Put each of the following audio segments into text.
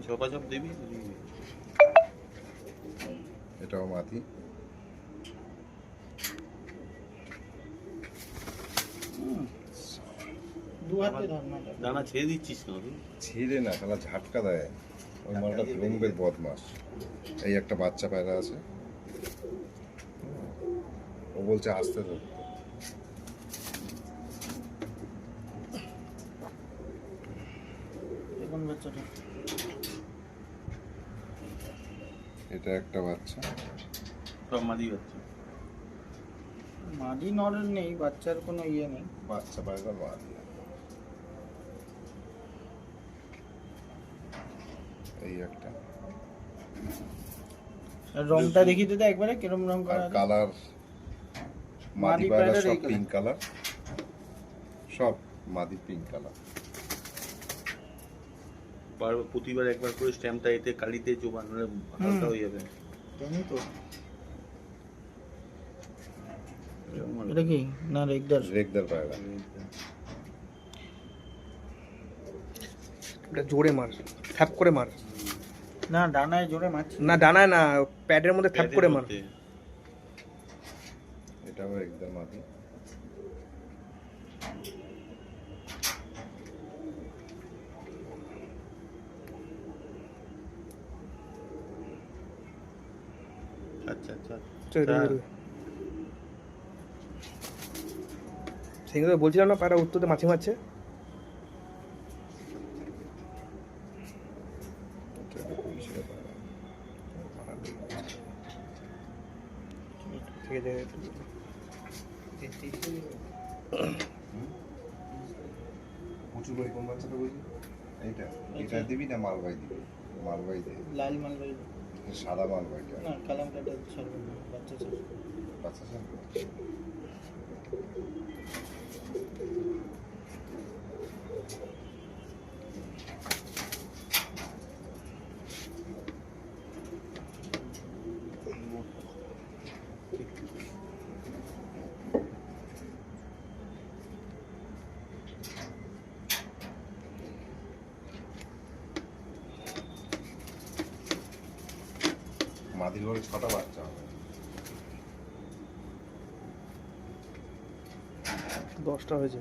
চপাচপ দিবি। এটাও মাদি। দানা ছেড়ে দিচ্ছিস কেন তুই? ছিঁড়ে না, খেলা ঝাটকা দেয়। ওই মালটা ব্রহ্মের বদমাস। এই একটা বাচ্চা পায়রা আছে, ও বলছে আসতে তো। এটা একটা বাচ্চা, সব মাদি বাচ্চা। মাদি নরের নেই, বাচ্চার কোনো ইয়ে নেই। বাচ্চা পায়রা মাদি। এই একটা। রংটা দেখি তো একবারে কিরম রং করা আছে। কালার মাদি পায়রা সব পিঙ্ক কালার, সব মাদি পিঙ্ক কালার। প্রতিবার একবার করে স্ট্যাম্পটা এতে কালিতে চোবানো হালকা হয়ে যাবে। জানি তো। এটা কি না রেগদার পায়রা। এটা জোরে মার, থ্যাপ করে মার। না ডানায় জোরে মারছি না, ডানায় না, প্যাডের মধ্যে থ্যাপ করে মার। এটাও রেগদার মাদি। আচ্ছা আচ্ছা। সেগুলো বলছিলাম না, পায়রা উত্তরতে মাছি মারছে। ঠিক আছে, প্রচুর বই কোন বাচ্চাটা বলছি? এইটা এটা দিবি না মালবাই দিবি? মালবাই দে। লাল মালবাই সাদা মালবাইটা না, কালামকাটা ছাড়বে না, বাচ্চা ছাড়বে। বাচ্চা ছাড়বে। মাদির ঘরে 6টা বাচ্চা হবে। 10টা হয়েছে।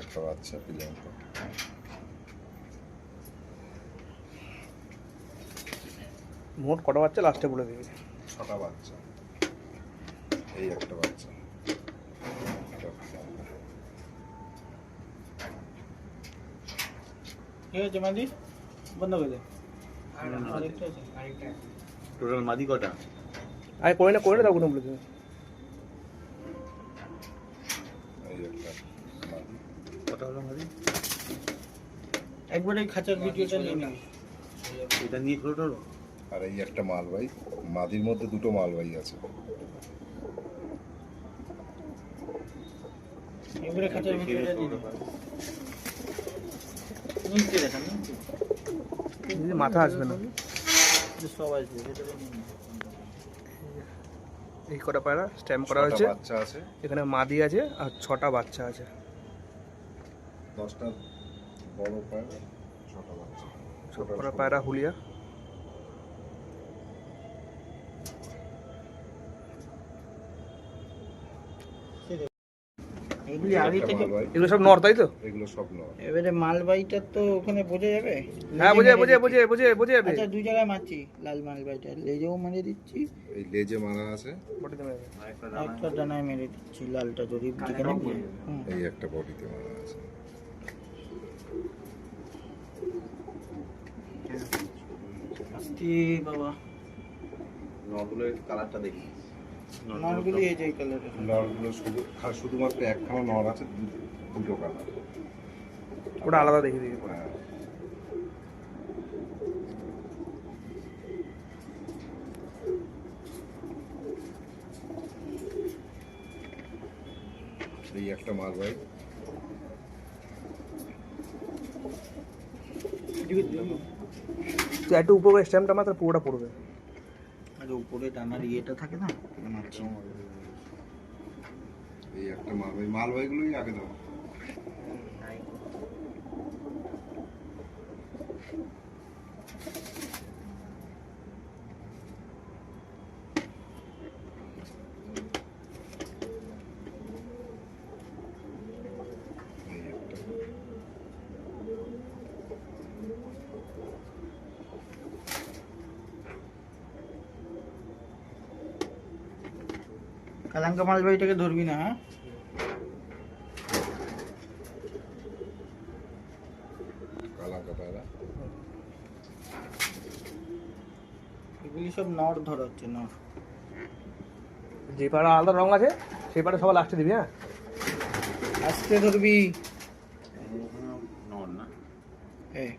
একটা বাচ্চা প্রিয়াঙ্কা। মোট কটা বাচ্চা লাস্টে বলে দিবি? 6টা বাচ্চা। এই একটা বাচ্চা। ঠিক আছে মাদি, বন্ধ করে দে। টোটাল মাদি কটা? আরে করে না তাও কোনো বলে দিবি। এই একটা মাদি। কটা হলো মাদি? একবারে খাঁচার ভিডিওটা নিয়ে নিবি। এটা নিয়ে ছোট হলো। আর এই একটা মালবাই। মাদির মধ্যে 2টো মালবাই আছে। একবারে খাঁচার ভিডিওটা নিয়ে নিবি। নিচে দেখান, নিচে। মাথা আসবে না, সব আসবে, ভেতরে নিয়ে নিবি। এই কটা পায়রা স্ট্যাম্প করা হয়েছে। বাচ্চা আছে এখানে মাদি আছে আর 6টা বাচ্চা আছে। 10টা বড় পায়রা, 6টা বাচ্চা। ছোটটা পায়রা হুলিয়া। এগুলি আগে থেকে, এগুলো সব নর, তাই তো? এগুলো সব নয়। এবারে মালবাইটা তো ওখানে বোঝা যাবে। হ্যাঁ, বোঝে যাবে। আচ্ছা, 2 জায়গায় মারছি লাল মালবাইটা, লেজেও মেরে দিচ্ছি, এই লেজে মারা আছে। বডিতে মেরে। একটা ডানায় মেরে দিচ্ছি লালটা, যদি যেখানে এই একটা বডিতে মারা আছে। আস্তে বাবা, নগুলোর কালারটা দেখি। নরগুলি এই যে কালারের। নরগুলো শুধুমাত্র একখানা নর আছে, 2টো কালার। ওটা আলাদা দেখে দিবি। হ্যাঁ। এই একটা মালবাহী, তুই একটু উপরে স্ট্যাম্পটা মাত্র পুরোটা পড়বে। আর উপরে ডানার ইয়েটা থাকে না, মাছি। এই একটা মালবাহী, মালবাহীগুলোই আগে দাও। এই একটা। কালাঙ্কা মালবাড়িটাকে ধরবি না, হ্যাঁ? কালাঙ্কা পায়রা। এগুলি সব নর ধরা হচ্ছে, নর। যে পাড়া আলাদা রং আছে সেই পাড়া সবার লাস্টে দিবি, হ্যাঁ? আজকে ধরবি। নর না, হ্যাঁ,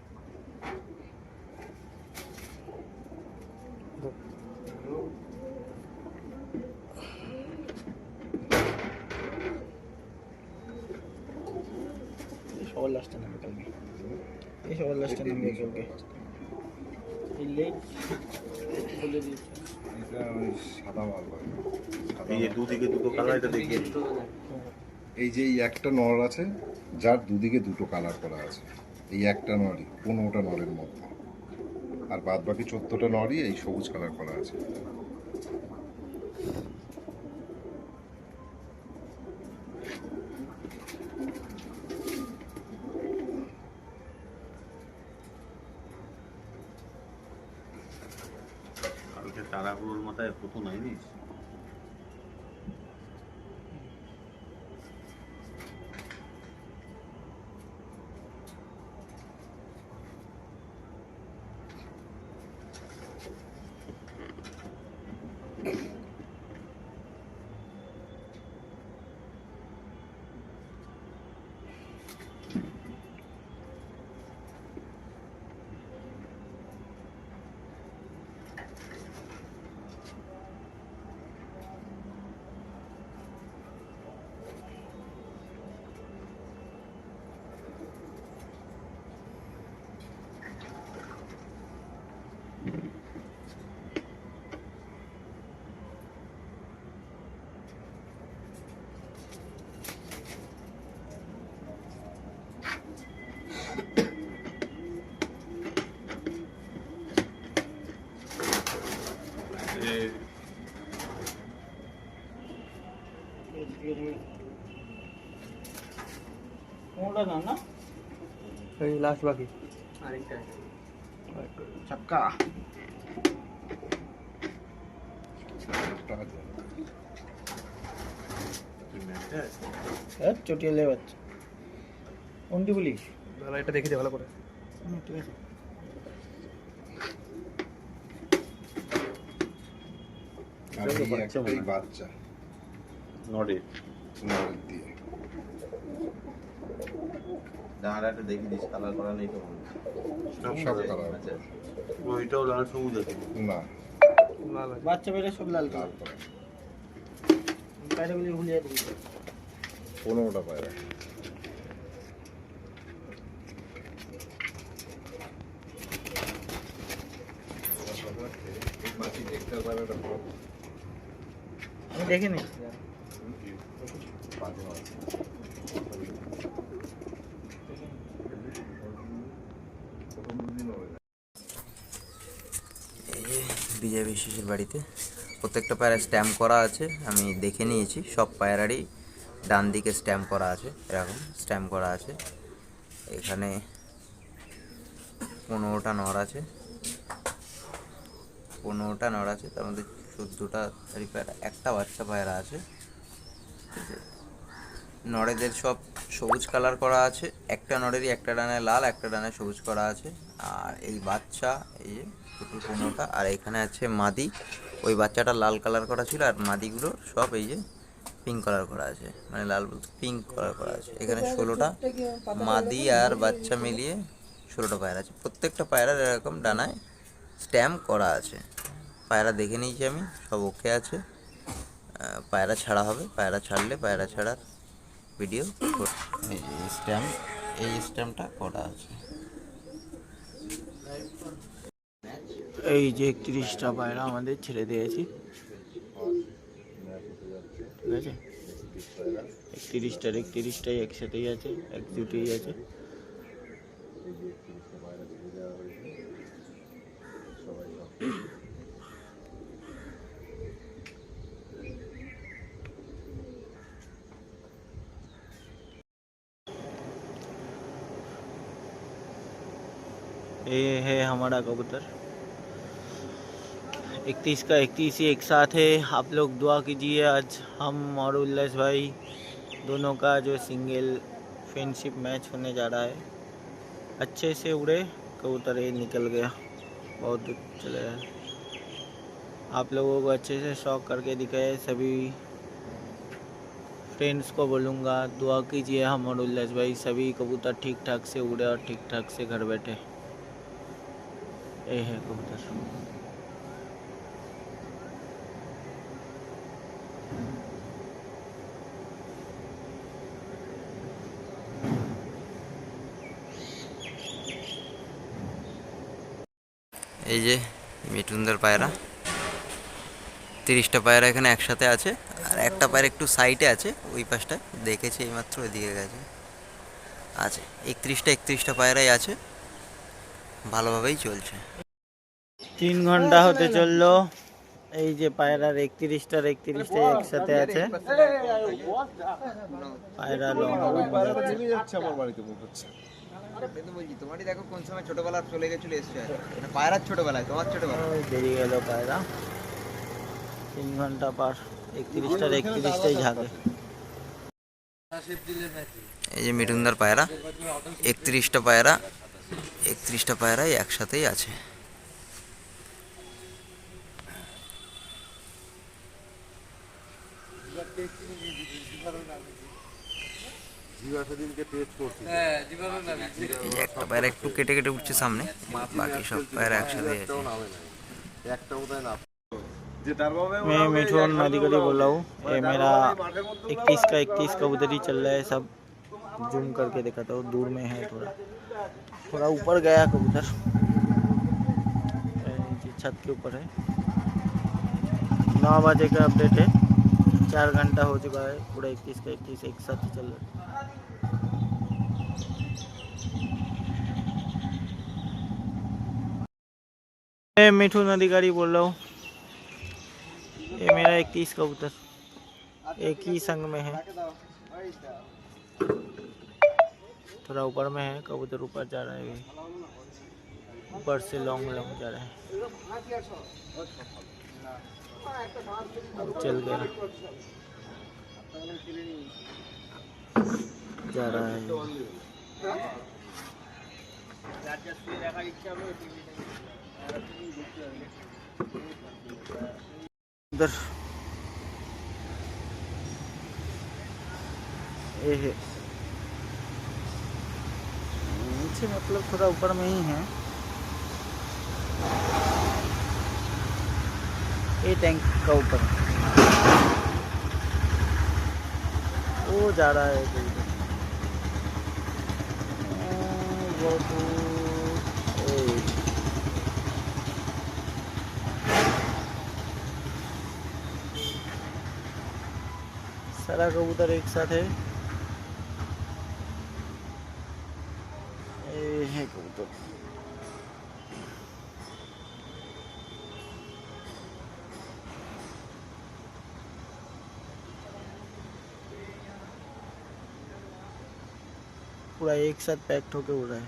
সবার লাস্টে নামবে কালকে। এই সবার লাস্টে নামবে কালকে। এই লেগ খুলে দিয়েছে। এটা ওই সাদা মালবাহী। সাদা এই যে দুদিকে দুটো কালার, এটা দেখিয়ে দিই। এই যে এই একটা নর আছে যার দুদিকে দুটো কালার করা আছে, এই একটা নরই 15টা নরের মধ্যে, আর বাদ বাকি 14টা নরই এই সবুজ কালার করা আছে। কালকে তারাগুলোর মাথায় প্রথম আইনিস। কোনটা না, না এই লাস্ট বাকি। চাক্কা। একটা আছে। চটিয়ালে বাচ্চা। কোনটি বলিস? দাদা এটা দেখে দে ভালো করে। ঠিক আছে। আর এই একটাই বাচ্চা নরের নরের দিয়ে। ডানাটা দেখে দিস, কালার করা নেই তো। সব কালার। আচ্ছা, ওইটাও লাল সবুজ আছে। না, লাল আছে। বাচ্চা বেটা সব লাল লাল কালার। করা। পায়রাগুলি ভুলিয়ে দিবি। 15টা পায়রা। আমি দেখিনি। বিজয় বিশ্বাসের বাড়িতে প্রত্যেকটা পায়রা স্ট্যাম্প করা আছে, আমি দেখে নিয়েছি। সব পায়রারই ডান দিকে স্ট্যাম্প করা আছে, এরকম স্ট্যাম্প করা আছে। এখানে 15টা নর আছে, 15টা নর আছে, তার মধ্যে 14টা পায়রা, একটা বাচ্চা পায়রা আছে। ঠিক আছে, নরেদের সব সবুজ কালার করা আছে। একটা নরেরই একটা ডানায় লাল, একটা ডানায় সবুজ করা আছে। আর এই বাচ্চা, এই যে টোটাল 15টা। আর এখানে আছে মাদি, ওই বাচ্চাটা লাল কালার করা ছিল, আর মাদিগুলো সব এই যে পিঙ্ক কালার করা আছে, মানে লাল বলতে পিঙ্ক কালার করা আছে। এখানে 16টা মাদি আর বাচ্চা মিলিয়ে 16টা পায়রা আছে। প্রত্যেকটা পায়রার এরকম ডানায় স্ট্যাম্প করা আছে। পায়রা দেখে নিয়েছি আমি, সব ওকে আছে। পায়রা ছাড়া হবে, পায়রা ছাড়লে পায়রা ছাড়ার ভিডিও এই যে স্ট্যাম্প, এই স্ট্যাম্পটা করা আছে। এই যে 31টা পায়রা আমাদের ছেড়ে দিয়েছি, ঠিক আছে। 31টাই একসাথেই আছে, এক জুটেই আছে। ये है हमारा कबूतर 31 का 31 ही एक साथ है। आप लोग दुआ कीजिए, आज हम और उल्लास भाई दोनों का जो सिंगल फ्रेंडशिप मैच होने जा रहा है। अच्छे से उड़े कबूतर, ये निकल गया, बहुत दूर चले गए। आप लोगों को अच्छे से शौक करके दिखाए। सभी फ्रेंड्स को बोलूँगा दुआ कीजिए हम और उल्लास भाई सभी कबूतर ठीक ठाक से उड़े और ठीक ठाक से घर बैठे। ये है कबूतर। এই যে মিঠুনদার পায়রা, 30টা পায়রা এখানে একসাথে আছে, আর একটা পায়রা একটু সাইডে আছে, ওই পাশটায় দেখেছি এইমাত্র, ওইদিকে গেছে। আছে 31টা পায়রাই আছে, ভালোভাবেই চলছে। 3 ঘন্টা হতে চললো। এই যে পায়রার 31টার একসাথে আছে। পায়রা লং যাচ্ছে আমার বাড়িতে মনে হচ্ছে। বলছি তোমারই দেখো কোন সময় ছোটবেলা চলে গেছিল, এসছে পায়রার ছোটবেলায়, তোমার ছোটবেলা বেরিয়ে গেল পায়রা। 3 ঘন্টা পার, 31টাই ঝাঁকে। এই যে মিঠুনদার পায়রা, 31টা পায়রাই একসাথেই আছে। এই যে একটা পায়রা একটু কেটে কেটে উঠছে সামনে, বাকি সব পায়রা একসাথে আছে। मैं मिठुन अधिकारी बोल रहा हूँ। ये मेरा 31 कबूतर ही चल रहा है। सब जूम करके दिखाता हूँ, दूर में है, थोड़ा ऊपर गया कबूतर, छत के ऊपर है। 9 बजे का अपडेट है, 4 घंटा हो चुका है। पूरा 31 एक साथ ही चल रहा है। मैं मिठुन अधिकारी बोल रहा हूँ। ये मेरा 31 कबूतर एक ही संग में है, थोड़ा ऊपर में है। कबूतर ऊपर जा रहा है, ऊपर से लॉन्ग जा रहा है। अब चल गया, जा रहा है। उधर ये है नीचे, मतलब थोड़ा ऊपर में ही है। ये टैंक का ऊपर वो जा रहा है वो सारा कबूतर एक साथ है। ये है कबूतर। पूरा एक साथ पैक्ट होके उड़ रहा है।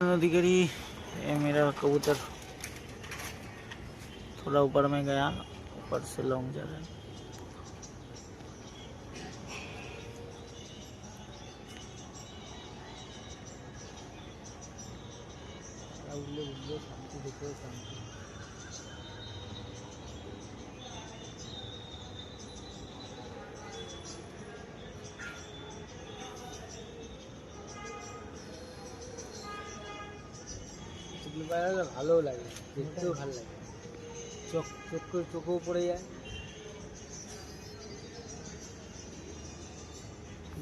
अधिकारी, ये मेरा कबूतर थोड़ा ऊपर में गया, ऊपर से लॉन्ग जा रहा है। ভালো লাগে, দেখতেও ভালো লাগে, চোখেও পড়ে যায়।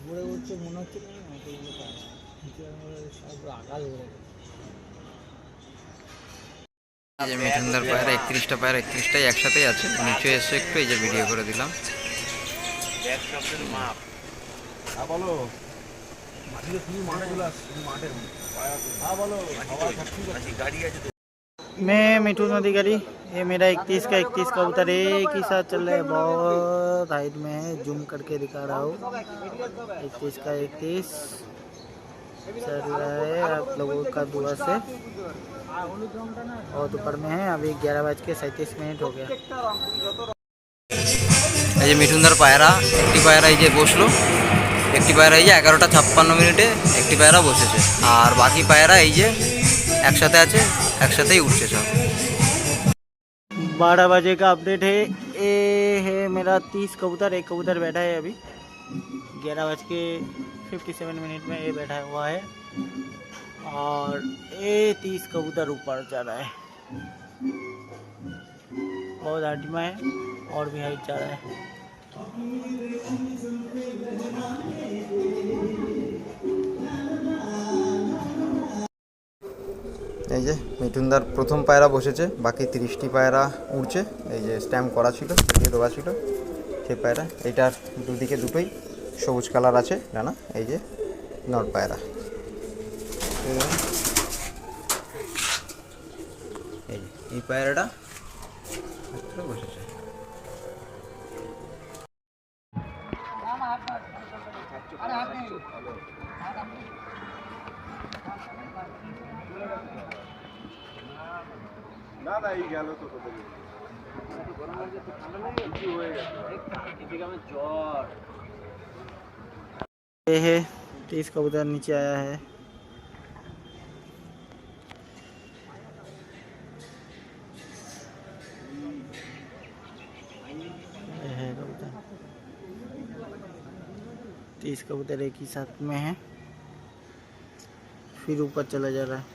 উপরে উঠছে মনে হচ্ছে না এতগুলো পায়রা নিচে সব আকাল হয়ে গেছে। এই যে মিঠুনদার পায়রা 31টা পায়রা 31টাই একসাথেই আছে, নিচে এসে একটু এই যে ভিডিও করে দিলাম। ব্যাগ শব্দের মাপ বলো মাটিতে তুমি মাঠে চলে আসছি মাঠের বলো গাড়ি আছে তো। मैं मिठू अधिकारी, ये मेरा 31 का 31 कबूतर एक ही साथ चल रहा है, बहुत हाइट में है, जूम करके दिखा रहा हूँ। 31 का 31 चल रहा है आप लोगों का दुआ से, और ऊपर में है। अभी 11:37 हो गया। এই যে মিঠুনদার পায়রা, একটি পায়রা এই যে বসলো, একটি পায়রা এই যে 11:56 একটি পায়রা বসেছে, আর বাকি পায়রা এই যে একসাথে আছে, একসাথেই উঠছে সব। 12 बजे का अपडेट है। ये है मेरा 30 कबूतर, एक कबूतर बैठा है अभी 11:57 में ये बैठा हुआ है, और ये 30 कबूतर ऊपर जा रहा है, बहुत हाइट में है और भी हाइट जा रहा है। এই যে মিঠুনদার প্রথম পায়রা বসেছে, বাকি 30টি পায়রা উড়ছে। এই যে স্ট্যাম্প করা ছিল, দিয়ে দেওয়া ছিল সেই পায়রা। এইটার দুদিকে দুটোই সবুজ কালার আছে ডানা। এই যে নর পায়রা, এই যে এই পায়রাটা বসেছে। ये है 30 कबूतर नीचे आया है। ये है कबूतर, 30 कबूतर एक ही साथ में है, फिर ऊपर चला जा रहा है।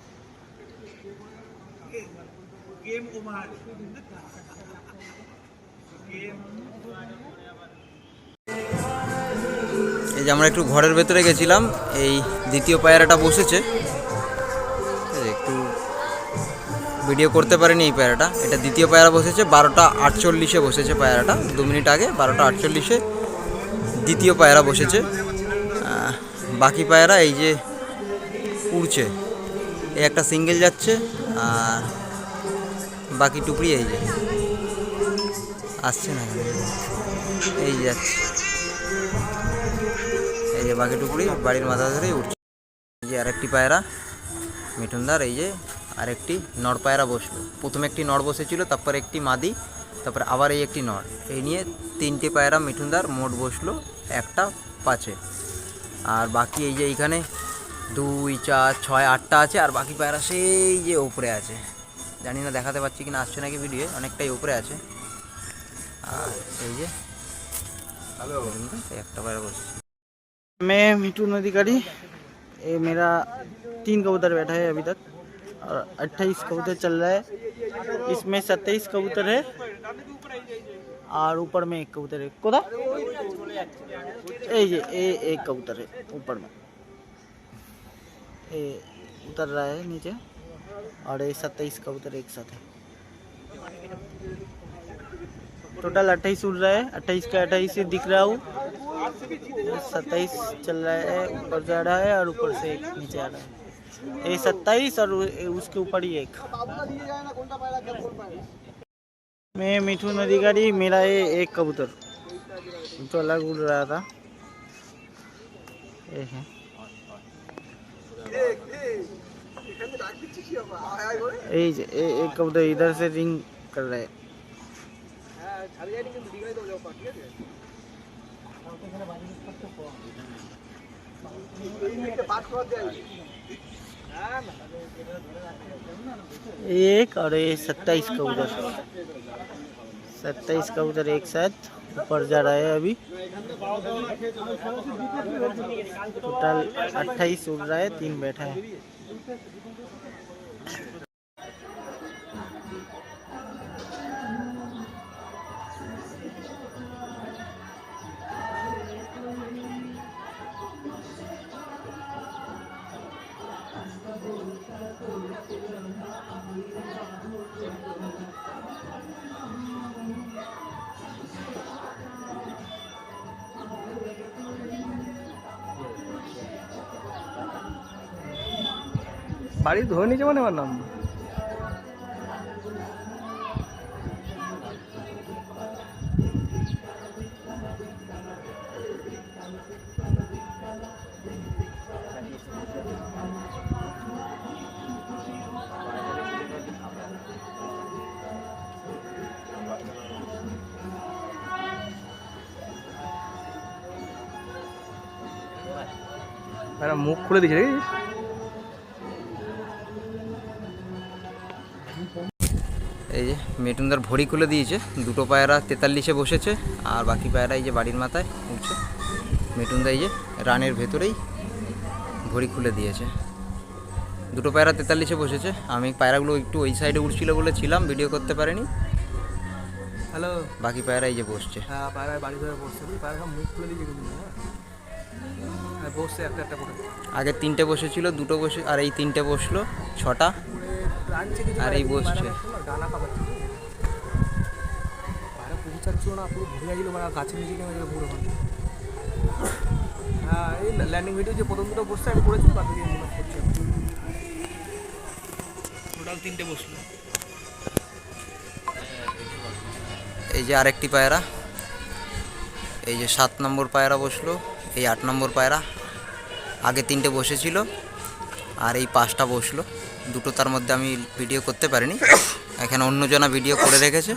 এই যে আমরা একটু ঘরের ভেতরে গেছিলাম, এই দ্বিতীয় পায়রাটা বসেছে, একটু ভিডিও করতে পারিনি এই পায়রাটা। এটা দ্বিতীয় পায়রা বসেছে, 12:48 বসেছে পায়রাটা, 2 মিনিট আগে 12:48 দ্বিতীয় পায়রা বসেছে। বাকি পায়রা এই যে উড়ছে, এই একটা সিঙ্গেল যাচ্ছে, আর বাকি টুকরি এই যে আসছে না, এই যাচ্ছে, এই যে বাকি টুকরি বাড়ির মাথা ধরেই উঠছে। এই যে আরেকটি পায়রা মিঠুনদার, এই যে আরেকটি নর পায়রা বসলো। প্রথমে একটি নর বসেছিল, তারপর একটি মাদি, তারপর আবার এই একটি নর, এই নিয়ে 3টে পায়রা মিঠুনদার মোট বসলো একটা পাঁচে। আর বাকি এই যে এইখানে 2, 4, 6, 8টা আছে, আর বাকি পায়রা সেই যে উপরে আছে, জানি না দেখাতে পাচ্ছি কিনা, আসছে নাকি ভিডিও, অনেকটাই উপরে আছে। আর এই যে একটা পায়রা বসেছে। मैं मिठू अधिकारी, ये मेरा 3 कबूतर बैठा है अभी तक, और 28 कबूतर चल रहा है, इसमें 27 कबूतर है, और ऊपर में एक कबूतर है। कोदा ये एक कबूतर है ऊपर में, ये उतर रहा है नीचे, और ये 27 कबूतर एक साथ है। टोटल 28 उड़ रहा है, 28 का 28 से दिख रहा हूँ, 27 चल रहा है, ऊपर जा रहा है, और ऊपर से एक नीचे आ रहा है। ये 27 और उसके ऊपर ही एक। मैं मिठू अधिकारी, मेरा ये एक कबूतर तो अलग उड़ रहा था, ये है। एक कबूतर इधर से रिंग कर रहा है। एक और ये 27 कबूतर, 27 कबूतर एक साथ ऊपर जा रहा है अभी। टोटल 28 उड़ रहा है, 3 बैठा है। বাড়ি ধরে নিয়েছে মানে আমার নাম একটা মুখ খুলে দিয়েছে দেখিস এই যে মিঠুনদার ভরি খুলে দিয়েছে, দুটো পায়রা 43-এ বসেছে আর বাকি পায়রা এই যে বাড়ির মাথায় উঠছে। মিঠুনদা এই যে রানের ভেতরেই ভরি খুলে দিয়েছে। দুটো পায়রা 43-এ বসেছে। আমি পায়রাগুলো একটু ওই সাইডে উঠছিল বলে ছিলাম, ভিডিও করতে পারিনি। হ্যালো বাকি পায়রা এই যে বসছে। হ্যাঁ পায়রা বাড়ি ধরে বসছে পায়রা সব মুখ খুলে দিয়েছে কিন্তু হ্যাঁ বসছে একটা একটা করে আগে 3টে বসেছিল, দুটো বসে আর এই 3টে বসলো, 6টা আর এই বসছে। ডানা কামাচ্ছে পায়রা পৌঁছাচ্ছিল না, পুরো ঘুরে গেছিল মানে গাছের নিচে কেমন পুরো হ্যাঁ এই ল্যান্ডিং ভিডিও যে প্রথম দুটো বসছে আমি করেছি, বাকি মনে করছি টোটাল 3টে বসলো। এই যে আরেকটি পায়রা, এই যে 7 নম্বর পায়রা বসলো, এই 8 নম্বর পায়রা। আগে 3টে বসেছিল আর এই 5টা বসলো, দুটো তার মধ্যে আমি ভিডিও করতে পারিনি, এখানে অন্যজনা ভিডিও করে রেখেছে,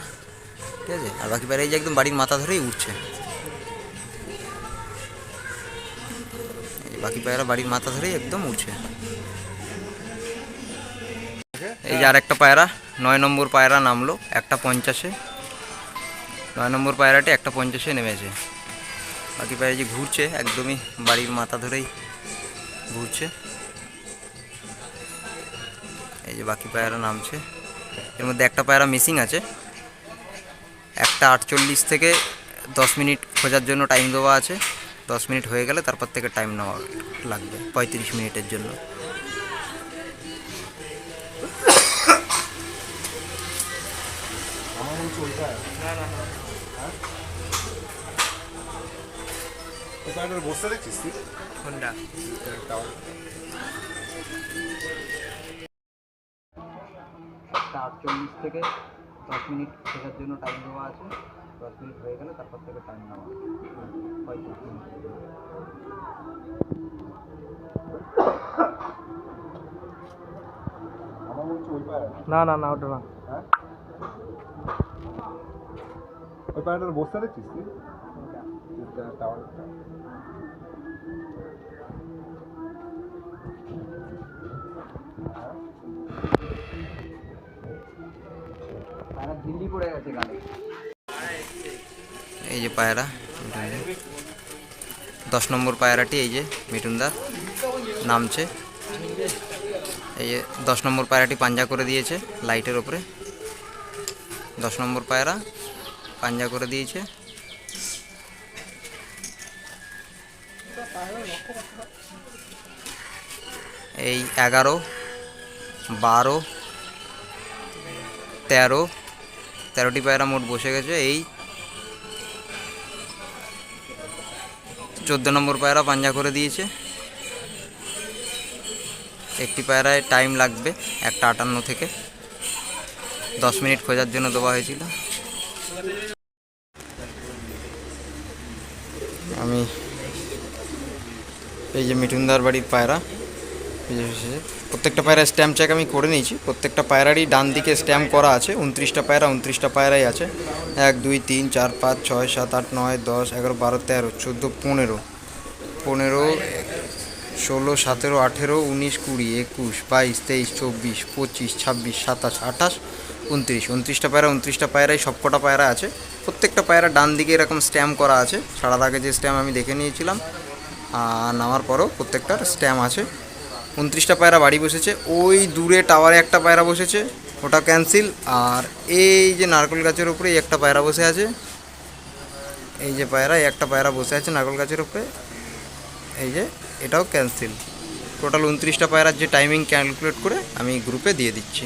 ঠিক আছে। আর বাকি পায়রা এই যে একদম বাড়ির মাথা ধরেই উঠছে, এই বাকি পায়রা বাড়ির মাথা ধরেই একদম উঠছে। এই যে আরেকটা পায়রা 9 নম্বর পায়রা নামলো 1:50-এ, 9 নম্বর পায়রাটি 1:50-এ নেমেছে। বাকি পায়রা যে ঘুরছে একদমই বাড়ির মাথা ধরেই ঘুরছে। এই যে বাকি পায়রা নামছে, এর মধ্যে একটা পায়রা মিসিং আছে। 1:48 থেকে 10 মিনিট খোঁজার জন্য টাইম দেওয়া আছে, 10 মিনিট হয়ে গেলে তারপর থেকে টাইম নেওয়া লাগবে 35 মিনিটের জন্য। বসতে দেখছিস তুই? কোনটা? 1:48 থেকে 10 মিনিট খোঁজার জন্য টাইম দেওয়া আছে, 10 মিনিট হয়ে গেলে তারপর থেকে টাইম নেওয়া 35 মিনিটের জন্য। না না না ওটা না, ওই পায়রাটার বসতে দেখছিস তুই? দিল্লি পড়ে গেছে গানে। এই যে পায়রা 10 নম্বর পায়রাটি এই যে মিঠুনদা নামছে। এই যে 10 নম্বর পায়রাটি পাঞ্জা করে দিয়েছে লাইটের ওপরে, 10 নম্বর পায়রা পাঞ্জা করে দিয়েছে। এই 11, 12, 13টি পায়রা মোট বসে গেছে। এই 14 নম্বর পায়রা পাঞ্জা করে দিয়েছে। একটি পায়রায় টাইম লাগবে 1:58 থেকে 10 মিনিট খোঁজার জন্য দেওয়া হয়েছিল। আমি এই যে মিঠুনদার বাড়ির পায়রা, প্রত্যেকটা পায়রা স্ট্যাম্প চেক আমি করে নিয়েছি। প্রত্যেকটা পায়রারই ডান দিকে স্ট্যাম্প করা আছে। 29টা পায়রা 29টা পায়রাই আছে। 1, 2, 3, 4, 5, 6, 7, 8, 9, 10, 11, 12, 13, 14, 15, 16, 17, 18, 19, 20, 21, 22, 23, 24, 25, 26, 27, 28, 29, 29টা পায়রা 29টা পায়রাই সবকটা পায়রা আছে। প্রত্যেকটা পায়রা ডান দিকে এরকম স্ট্যাম্প করা আছে। ছাড়ার আগে যে স্ট্যাম্প আমি দেখে নিয়েছিলাম, নামার পরও প্রত্যেকটার স্ট্যাম্প আছে। 29টা পায়রা বাড়ি বসেছে। ওই দূরে টাওয়ারে একটা পায়রা বসেছে, ওটা ক্যান্সেল। আর এই যে নারকেল গাছের উপরে একটা পায়রা বসে আছে, এই যে পায়রা একটা পায়রা বসে আছে নারকেল গাছের উপরে, এই যে এটাও ক্যান্সেল। টোটাল 29টা পায়রার যে টাইমিং ক্যালকুলেট করে আমি গ্রুপে দিয়ে দিচ্ছি।